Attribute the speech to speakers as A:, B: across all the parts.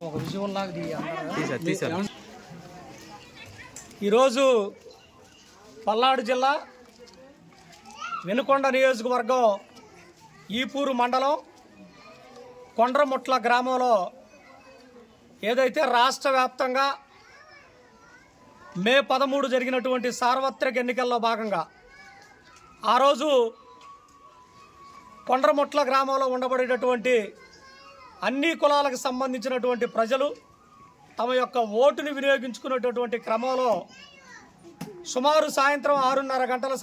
A: ఒక విజువల్ లాగా ఈరోజు పల్నాడు జిల్లా వెనుకొండ నియోజకవర్గం ఈపూరు మండలం కొండ్రముట్ల గ్రామంలో ఏదైతే రాష్ట్ర వ్యాప్తంగా మే 13 జరిగినటువంటి సార్వత్రిక ఎన్నికల్లో భాగంగా ఆ రోజు కొండ్రముట్ల గ్రామంలో ఉండబడేటటువంటి అన్ని కులాలకు సంబంధించినటువంటి ప్రజలు తమ యొక్క ఓటుని వినియోగించుకునేటటువంటి క్రమంలో సుమారు సాయంత్రం 6:30 గంటల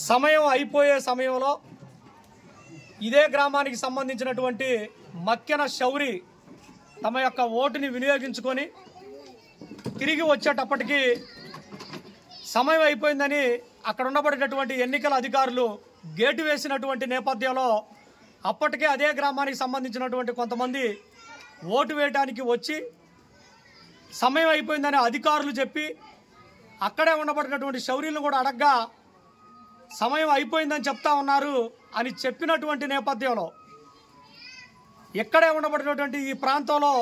A: సమయం అయిపోయే సమయంలో ఇదే గ్రామానికి సంబంధించినటువంటి మక్కెన శౌరి తమ యొక్క ఓటుని వినియోగించుకొని తిరిగి వచ్చేటప్పటికి సమయం అయిపోయిందని అక్కడ ఉండబడేటటువంటి ఎన్నికల అధికారులు గేటు వేసినటువంటి నేపథ్యంలో అప్పటికే అదే గ్రామానికి సంబంధించినటువంటి కొంతమంది ఓటు వేయడానికి వచ్చి సమయం అయిపోయిందని అధికారులు చెప్పి అక్కడే ఉండబడినటువంటి శౌర్యులను కూడా అడగ్గా సమయం అయిపోయిందని చెప్తా ఉన్నారు అని చెప్పినటువంటి నేపథ్యంలో ఎక్కడే ఉండబడినటువంటి ఈ ప్రాంతంలో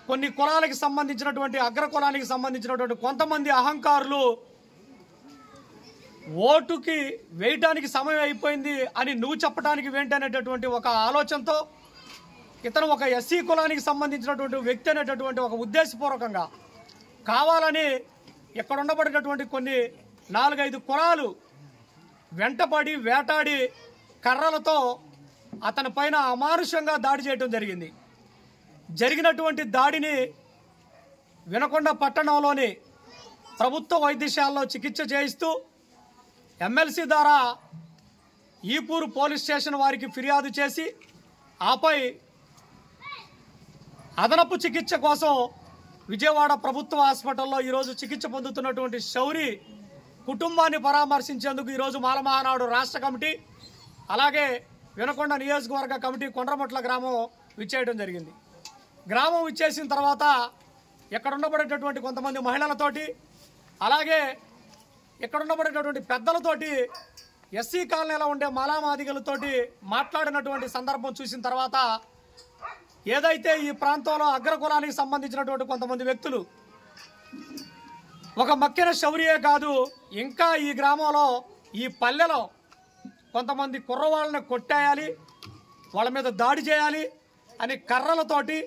A: కొన్ని కులాలకు సంబంధించినటువంటి అగ్ర కులానికి సంబంధించినటువంటి కొంతమంది అహంకారులు ఓటుకి వేయటానికి సమయం అయిపోయింది అని నువ్వు చెప్పడానికి ఏంటనేటటువంటి ఒక ఆలోచనతో ఇతను ఒక ఎస్సీ కులానికి సంబంధించినటువంటి వ్యక్తి అనేటటువంటి ఒక ఉద్దేశపూర్వకంగా కావాలని ఇక్కడ ఉండబడినటువంటి కొన్ని 4-5 కులాలు వెంటపడి వేటాడి కర్రలతో అతని పైన అమానుషంగా దాడి చేయడం జరిగింది. జరిగినటువంటి దాడిని వినకొండ పట్టణంలోని ప్రభుత్వ వైద్యశాలలో చికిత్స చేయిస్తూ ఎమ్మెల్సీ ద్వారా ఈపూరు పోలీస్ స్టేషన్ వారికి ఫిర్యాదు చేసి ఆపై అదనపు చికిత్స కోసం విజయవాడ ప్రభుత్వ హాస్పిటల్లో ఈరోజు చికిత్స పొందుతున్నటువంటి శౌరి కుటుంబాన్ని పరామర్శించేందుకు ఈరోజు మాలమహానాడు రాష్ట్ర కమిటీ అలాగే వినకొండ నియోజకవర్గ కమిటీ కొండ్రముట్ల గ్రామం విచ్చేయడం జరిగింది. గ్రామం విచ్చేసిన తర్వాత ఇక్కడ ఉండబడేటటువంటి కొంతమంది మహిళలతోటి అలాగే ఇక్కడ ఉండబడేటటువంటి పెద్దలతోటి ఎస్సీ కాలనీలో ఉండే మాలామాదిగలతోటి మాట్లాడినటువంటి సందర్భం చూసిన తర్వాత ఏదైతే ఈ ప్రాంతంలో అగ్రకులానికి సంబంధించినటువంటి కొంతమంది వ్యక్తులు ఒక మక్కెన శౌర్యే కాదు ఇంకా ఈ గ్రామంలో ఈ పల్లెలో కొంతమంది కుర్రవాళ్ళని కొట్టేయాలి వాళ్ళ మీద దాడి చేయాలి అని కర్రలతోటి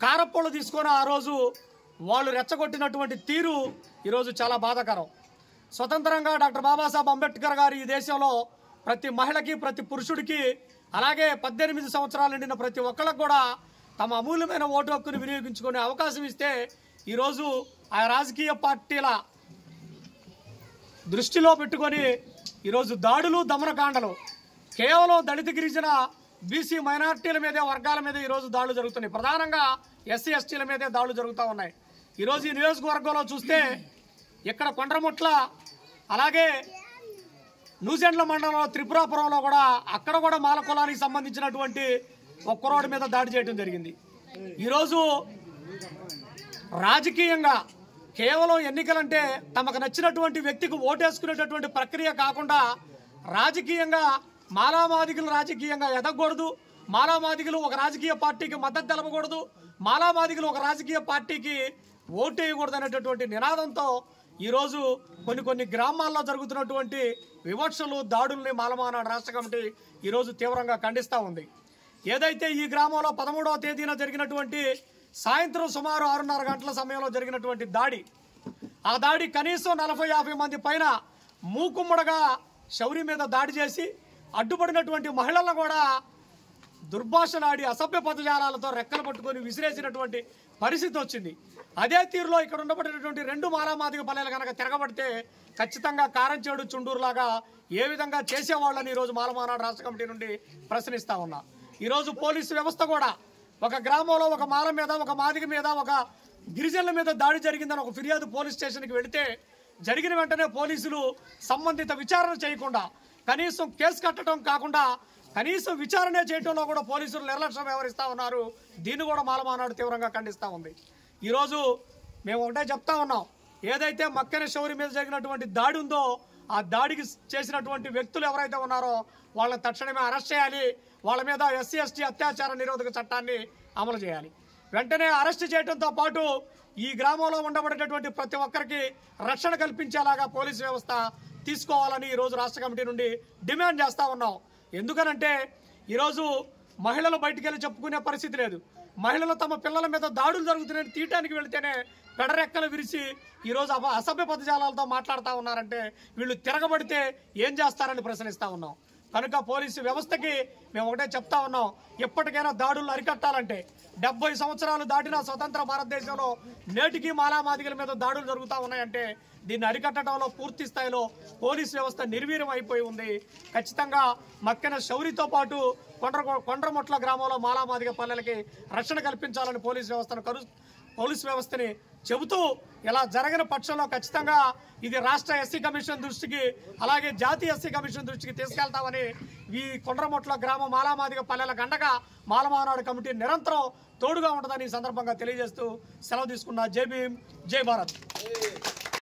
A: కారపొళ్ళు తీసుకొని ఆ రోజు వాళ్ళు రెచ్చగొట్టినటువంటి తీరు ఈరోజు చాలా బాధాకరం. స్వతంత్రంగా డాక్టర్ బాబాసాహెబ్ అంబేద్కర్ గారు ఈ దేశంలో ప్రతి మహిళకి ప్రతి పురుషుడికి అలాగే 18 సంవత్సరాలు నిండిన ప్రతి ఒక్కళ్ళకు కూడా తమ అమూల్యమైన ఓటు హక్కును వినియోగించుకునే అవకాశం ఇస్తే ఈరోజు ఆ రాజకీయ పార్టీల దృష్టిలో పెట్టుకొని ఈరోజు దాడులు దమనకాండలు కేవలం దళిత గిరిజన బీసీ మైనార్టీల మీదే వర్గాల మీద ఈరోజు దాడులు జరుగుతున్నాయి. ప్రధానంగా ఎస్సీ ఎస్టీల మీదే దాడులు జరుగుతూ ఉన్నాయి. ఈరోజు ఈ నియోజకవర్గంలో చూస్తే ఇక్కడ కొండ్రముట్ల అలాగే నూజెండ్ల మండలంలో త్రిపురాపురంలో కూడా అక్కడ కూడా మాల కులానికి సంబంధించినటువంటి ఒక కుర్రాడి మీద దాడి చేయడం జరిగింది. ఈరోజు రాజకీయంగా కేవలం ఎన్నికలంటే తమకు నచ్చినటువంటి వ్యక్తికి ఓటేసుకునేటటువంటి ప్రక్రియ కాకుండా రాజకీయంగా మాలామాదిగలు రాజకీయంగా ఎదగకూడదు, మాలామాదిగలు ఒక రాజకీయ పార్టీకి మద్దతు తెలపకూడదు, మాలామాదిగలు ఒక రాజకీయ పార్టీకి ఓటు వేయకూడదు అనేటటువంటి నినాదంతో ఈరోజు కొన్ని గ్రామాల్లో జరుగుతున్నటువంటి వివక్షలు దాడుల్ని మాలమహానాడు రాష్ట్ర కమిటీ ఈరోజు తీవ్రంగా ఖండిస్తూ ఉంది. ఏదైతే ఈ గ్రామంలో 13వ తేదీన జరిగినటువంటి సాయంత్రం సుమారు 6:30 గంటల సమయంలో జరిగినటువంటి దాడి ఆ దాడి కనీసం 40-50 మంది పైన మూకుమ్మడిగా శౌరి మీద దాడి చేసి అడ్డుపడినటువంటి మహిళలను కూడా దుర్భాషలాడి అసభ్య పదజాలాలతో రెక్కలు పట్టుకొని విసిరేసినటువంటి పరిస్థితి వచ్చింది. అదే తీరులో ఇక్కడ ఉండబడినటువంటి 2 మాలామాదిగ పల్లెలు కనుక తిరగబడితే ఖచ్చితంగా కారంచేడు చుండూరులాగా ఏ విధంగా చేసేవాళ్ళని ఈరోజు మాలమహానాడు రాష్ట్ర కమిటీ నుండి ప్రశ్నిస్తా ఉన్నా. ఈరోజు పోలీసు వ్యవస్థ కూడా ఒక గ్రామంలో ఒక మాల మీద ఒక మాదిగ మీద ఒక గిరిజనుల మీద దాడి జరిగిందని ఒక ఫిర్యాదు పోలీస్ స్టేషన్కి వెళితే జరిగిన వెంటనే పోలీసులు సంబంధిత విచారణ చేయకుండా కనీసం కేసు కట్టడం కాకుండా కనీసం విచారణ చేయడంలో కూడా పోలీసులు నిర్లక్ష్యం వ్యవహరిస్తూ ఉన్నారు. దీన్ని కూడా మాలమహానాడు తీవ్రంగా ఖండిస్తూ ఉంది. ఈరోజు మేము ఒకటే చెప్తా ఉన్నాం, ఏదైతే మక్కెన శౌరి మీద జరిగినటువంటి దాడి ఉందో ఆ దాడికి చేసినటువంటి వ్యక్తులు ఎవరైతే ఉన్నారో వాళ్ళని తక్షణమే అరెస్ట్ చేయాలి. వాళ్ళ మీద ఎస్సీ ఎస్టీ అత్యాచార నిరోధక చట్టాన్ని అమలు చేయాలి. వెంటనే అరెస్ట్ చేయడంతో పాటు ఈ గ్రామంలో ఉండబడేటటువంటి ప్రతి ఒక్కరికి రక్షణ కల్పించేలాగా పోలీసు వ్యవస్థ తీసుకోవాలని ఈరోజు రాష్ట్ర కమిటీ నుండి డిమాండ్ చేస్తూ ఉన్నాం. ఎందుకనంటే ఈరోజు మహిళలు బయటికి వెళ్ళి చెప్పుకునే పరిస్థితి లేదు. మహిళలు తమ పిల్లల మీద దాడులు జరుగుతున్నాయని తీయటానికి వెళితేనే పెడరెక్కలు విరిచి ఈరోజు అసభ్య పదజాలాలతో మాట్లాడుతూ ఉన్నారంటే వీళ్ళు తిరగబడితే ఏం చేస్తారని ప్రశ్నిస్తూ ఉన్నాం. కనుక పోలీసు వ్యవస్థకి మేము ఒకటే చెప్తా ఉన్నాం, ఎప్పటికైనా దాడులు అరికట్టాలంటే 70 సంవత్సరాలు దాటిన స్వతంత్ర భారతదేశంలో నేటికి మాలామాదిగల మీద దాడులు జరుగుతూ ఉన్నాయంటే దీన్ని అరికట్టడంలో పూర్తి స్థాయిలో పోలీసు వ్యవస్థ నిర్వీర్యం అయిపోయి ఉంది. ఖచ్చితంగా మక్కెన శౌరితో పాటు కొండ్రమొట్ల గ్రామంలో మాలామాదిగ పల్లెలకి రక్షణ కల్పించాలని పోలీసు వ్యవస్థని చెబుతూ ఇలా జరగని పక్షంలో ఖచ్చితంగా ఇది రాష్ట్ర ఎస్సీ కమిషన్ దృష్టికి అలాగే జాతీయ ఎస్సీ కమిషన్ దృష్టికి తీసుకెళ్తామని ఈ కొండ్రమొట్ల గ్రామ మాలామాదిగ పల్లెల గండగా మాలమానాడు కమిటీ నిరంతరం తోడుగా ఉంటుందని ఈ సందర్భంగా తెలియజేస్తూ సెలవు తీసుకున్న. జై భీమ్, జై భారత్.